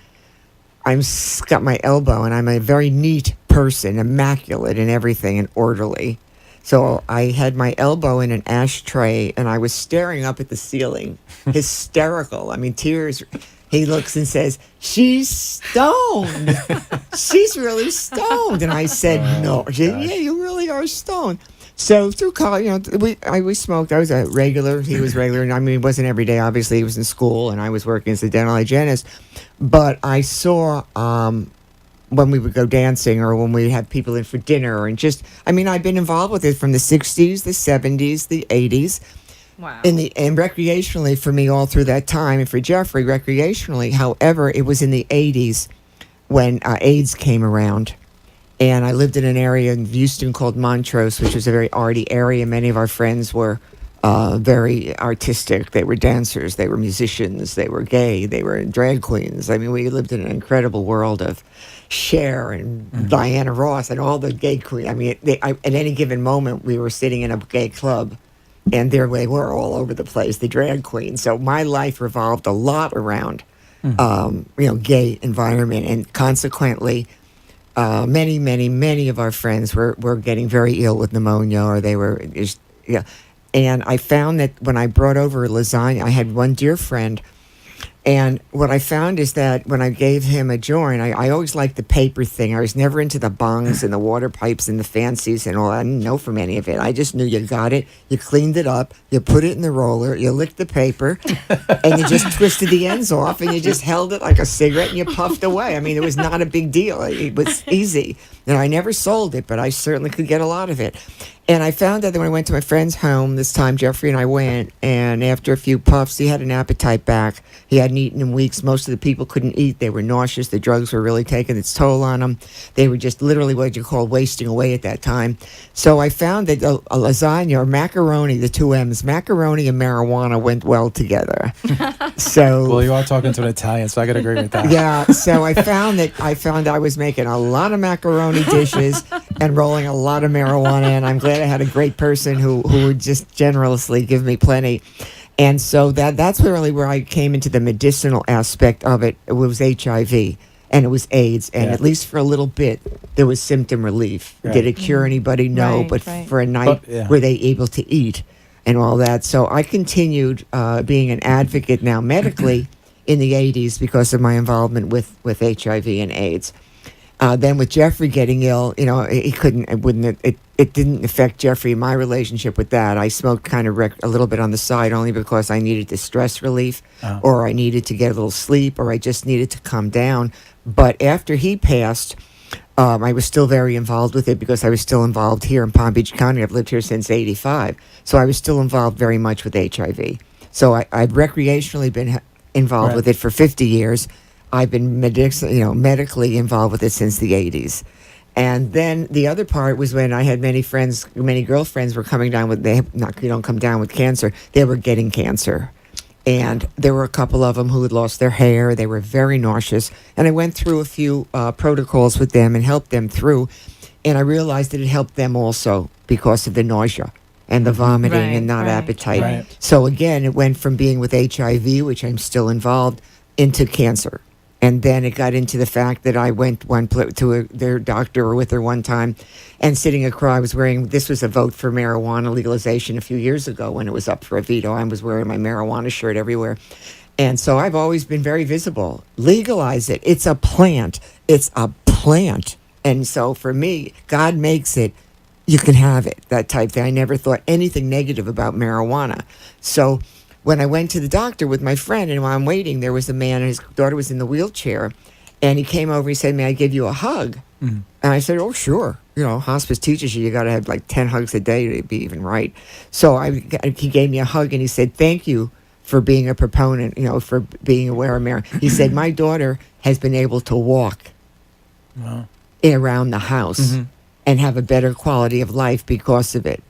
E: got my elbow, and I'm a very neat person, immaculate and everything, and orderly. So I had my elbow in an ashtray, and I was staring up at the ceiling, hysterical. I mean, tears. He looks and says, "She's stoned. She's really stoned." And I said, "No." She said, "Yeah, you really are stoned." So through college, we smoked. I was a regular. He was regular. And I mean, it wasn't every day. Obviously, he was in school, and I was working as a dental hygienist. But I saw when we would go dancing or when we'd have people in for dinner, and I've been involved with it from the 60s, the 70s, the 80s.
D: Wow.
E: And recreationally for me all through that time, and for Jeffrey recreationally. However, it was in the 80s when AIDS came around. And I lived in an area in Houston called Montrose, which was a very arty area. Many of our friends were very artistic. They were dancers. They were musicians. They were gay. They were drag queens. I mean, we lived in an incredible world of Cher and Diana Ross and all the gay queens. I mean, at any given moment, we were sitting in a gay club, and there they were all over the place, the drag queens. So my life revolved a lot around, gay environment, and consequently, many of our friends were getting very ill with pneumonia, or they were And I found that when I brought over lasagna, I had one dear friend, and what I found is that when I gave him a joint, I always liked the paper thing. I was never into the bongs and the water pipes and the fancies and all. I didn't know from any of it. I just knew you got it, you cleaned it up, you put it in the roller, you licked the paper, and you just twisted the ends off, and you just held it like a cigarette, and you puffed away. I mean, it was not a big deal. It was easy. And I never sold it, but I certainly could get a lot of it. And I found out that when I went to my friend's home this time, Jeffrey and I went, and after a few puffs, he had an appetite back. He hadn't eaten in weeks. Most of the people couldn't eat. They were nauseous. The drugs were really taking its toll on them. They were just literally what you call wasting away at that time. So I found that a lasagna or macaroni, the two M's, macaroni and marijuana went well together. So
C: well, you are talking to an Italian, so I got to agree with that.
E: yeah, so I found I was making a lot of macaroni dishes and rolling a lot of marijuana, and I'm glad I had a great person who would just generously give me plenty. And so that's really where I came into the medicinal aspect of it. It was HIV and it was AIDS, and at least for a little bit there was symptom relief.
C: Right.
E: Did it cure anybody? No,
D: Right,
E: but
D: right.
E: for a night were they able to eat and all that. So I continued being an advocate now medically in the 80s because of my involvement with HIV and AIDS. Then with Jeffrey getting ill, it didn't affect Jeffrey, my relationship with that. I smoked kind of a little bit on the side only because I needed the stress relief, or I needed to get a little sleep, or I just needed to calm down. But after he passed, I was still very involved with it because I was still involved here in Palm Beach County. I've lived here since '85, so I was still involved very much with HIV. So I've recreationally been involved
C: Right.
E: with it for 50 years. I've been medically involved with it since the '80s. And then the other part was when I had many girlfriends were coming down with, you don't come down with cancer, they were getting cancer. And there were a couple of them who had lost their hair. They were very nauseous. And I went through a few protocols with them and helped them through. And I realized that it helped them also because of the nausea and the vomiting
D: Right,
E: and not
D: right,
E: appetite.
C: right.
E: So again, it went from being with HIV, which I'm still involved, into cancer. And then it got into the fact that I went to their doctor or with her one time, and sitting across, this was a vote for marijuana legalization a few years ago when it was up for a veto. I was wearing my marijuana shirt everywhere. And so I've always been very visible. Legalize it. It's a plant. It's a plant. And so for me, God makes it. You can have it, that type thing. I never thought anything negative about marijuana. So when I went to the doctor with my friend, and while I'm waiting, there was a man, and his daughter was in the wheelchair, and he came over, he said, "May I give you a hug?" And I said, "Oh, sure." Hospice teaches you got to have like 10 hugs a day to be even right. So he gave me a hug, and he said, "Thank you for being a proponent, for being aware of marijuana." He said, "My daughter has been able to walk around the house and have a better quality of life because of it.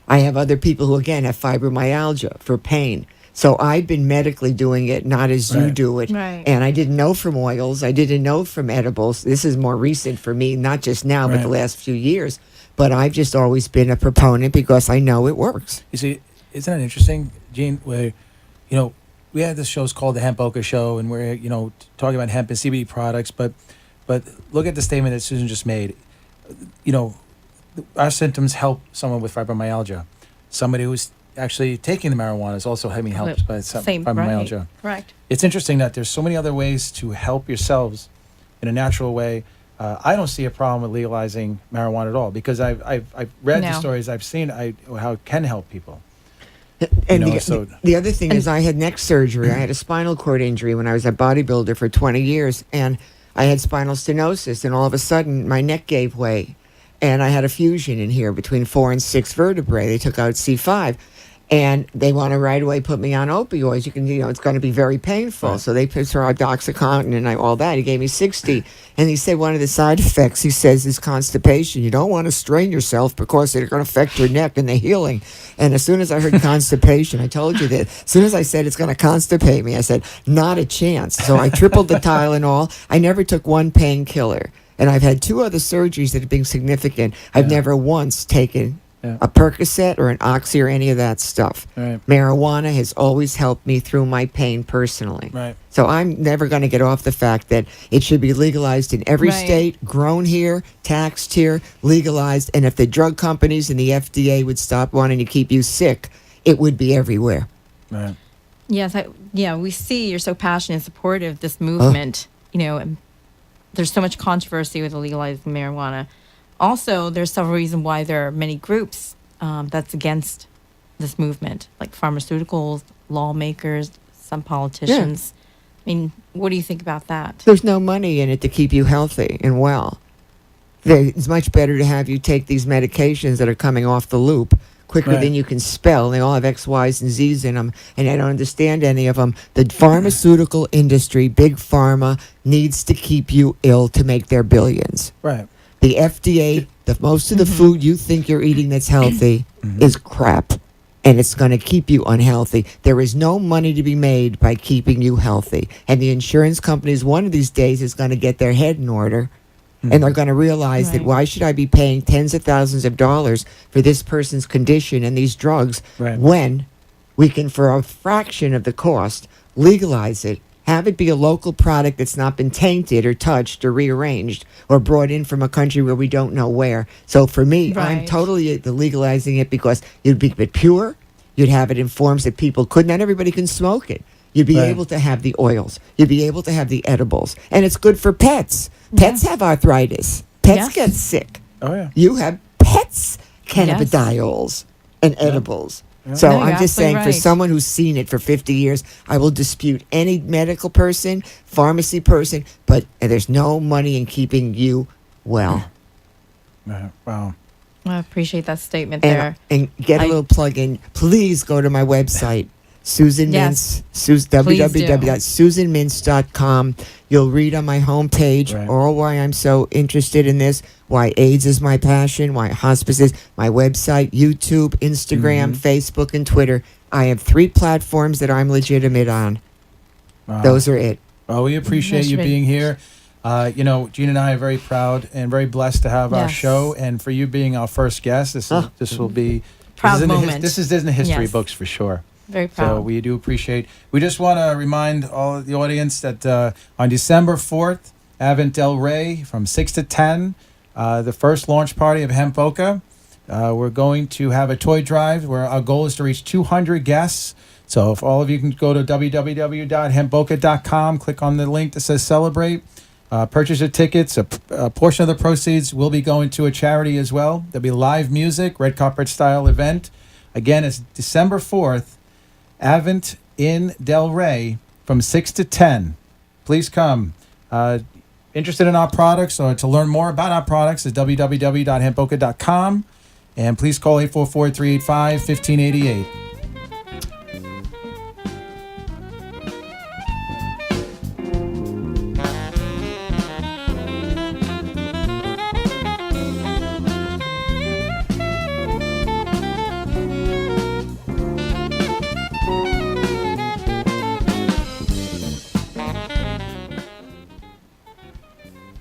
E: I have other people who, again, have fibromyalgia for pain. So I've been medically doing it, not as you
C: Right.
E: do it.
D: Right.
E: And I didn't know from oils. I didn't know from edibles. This is more recent for me, not just now, but the
C: Right.
E: last few years. But I've just always been a proponent because I know it works.
C: You see, isn't that interesting, Gene? Where, we had this show's called the Hemp Boca Show, and we're, talking about hemp and CBD products. But look at the statement that Susan just made. Our symptoms help someone with fibromyalgia. Somebody who's actually taking the marijuana is also having helped by some
D: Same,
C: fibromyalgia.
D: right. Correct.
C: It's interesting that there's so many other ways to help yourselves in a natural way. I don't see a problem with legalizing marijuana at all because I've read the
D: No.
C: stories, I've seen how it can help people.
E: And
C: so-
E: the other thing is I had neck surgery. I had a spinal cord injury when I was a bodybuilder for 20 years. And I had spinal stenosis. And all of a sudden, my neck gave way. And I had a fusion in here between 4 and 6 vertebrae. They took out C5. And they want to right away put me on opioids. You can, it's going to be very painful.
C: Right.
E: So they put her on Oxycontin and all that. He gave me 60. And he said one of the side effects, he says, is constipation. You don't want to strain yourself because it's going to affect your neck and the healing. And as soon as I heard constipation, I told you that. As soon as I said it's going to constipate me, I said, not a chance. So I tripled the Tylenol. I never took one painkiller. And I've had 2 other surgeries that have been significant. I've never once taken a Percocet or an Oxy or any of that stuff.
C: Right.
E: Marijuana has always helped me through my pain personally.
C: Right.
E: So I'm never going to get off the fact that it should be legalized in every
D: Right.
E: state, grown here, taxed here, legalized. And if the drug companies and the FDA would stop wanting to keep you sick, it would be everywhere.
C: Right.
D: Yes, we see you're so passionate and supportive of this movement. And there's so much controversy with legalizing marijuana. Also, there's several reasons why there are many groups that's against this movement, like pharmaceuticals, lawmakers, some politicians. I mean, what do you think about that?
E: There's no money in it to keep you healthy and well. It's much better to have you take these medications that are coming off the loop quicker
C: Right.
E: than you can spell. They all have X, Y's, and Z's in them, and I don't understand any of them. The pharmaceutical industry, big pharma, needs to keep you ill to make their billions.
C: Right.
E: The FDA, most of the food you think you're eating that's healthy is crap, and it's going to keep you unhealthy. There is no money to be made by keeping you healthy. And the insurance companies, one of these days, is going to get their head in order, and they're going to realize that
D: Right.
E: why should I be paying tens of thousands of dollars for this person's condition and these drugs
C: Right.
E: when we can, for a fraction of the cost, legalize it. Have it be a local product that's not been tainted or touched or rearranged or brought in from a country where we don't know where. So for me, I'm
D: Right.
E: totally legalizing it because you'd be pure. You'd have it in forms that people could. Not everybody can smoke it. You'd be
C: Right.
E: able to have the oils. You'd be able to have the edibles. And it's good for pets. Pets
D: Yes.
E: have arthritis. Pets
D: Yes.
E: get sick.
C: Oh, yeah.
E: You have pets cannabidiols and edibles. So
D: No, you're
E: I'm just saying,
D: absolutely
E: for
D: right.
E: someone who's seen it for 50 years, I will dispute any medical person, pharmacy person, but there's no money in keeping you well.
C: Wow.
D: I appreciate that statement there.
E: And get a little plug in. Please go to my website, Susan
D: Yes.
E: Mintz, www.susanmintz.com. You'll read on my homepage all why I'm so interested in this, why AIDS is my passion, why hospice is my website, YouTube, Instagram, Facebook, and Twitter. I have 3 platforms that I'm legitimate on.
C: Wow.
E: Those are it.
C: Well, we appreciate you being here. Gene and I are very proud and very blessed to have our show, and for you being our first guest. This will be
D: proud moment.
C: This is in the history books for sure.
D: Very proud.
C: So we do appreciate. We just want to remind all of the audience that on December 4th, Avent Del Rey from 6 to 10, the first launch party of Hemp Boca. We're going to have a toy drive where our goal is to reach 200 guests. So if all of you can go to www.hempboca.com, click on the link that says celebrate, purchase your tickets. A portion of the proceeds will be going to a charity as well. There'll be live music, red carpet style event. Again, it's December 4th, Avent in Del Rey from 6 to 10. Please come. Interested in our products or to learn more about our products is www.hempboca.com. And please call 844-385-1588.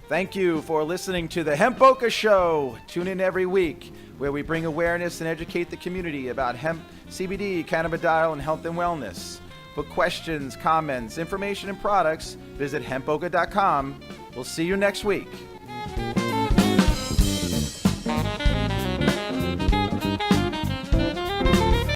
B: Thank you for listening to the Hemp Boca Show. Tune in every week where we bring awareness and educate the community about hemp, CBD, cannabidiol, and health and wellness. For questions, comments, information, and products, visit hempboca.com. We'll see you next week.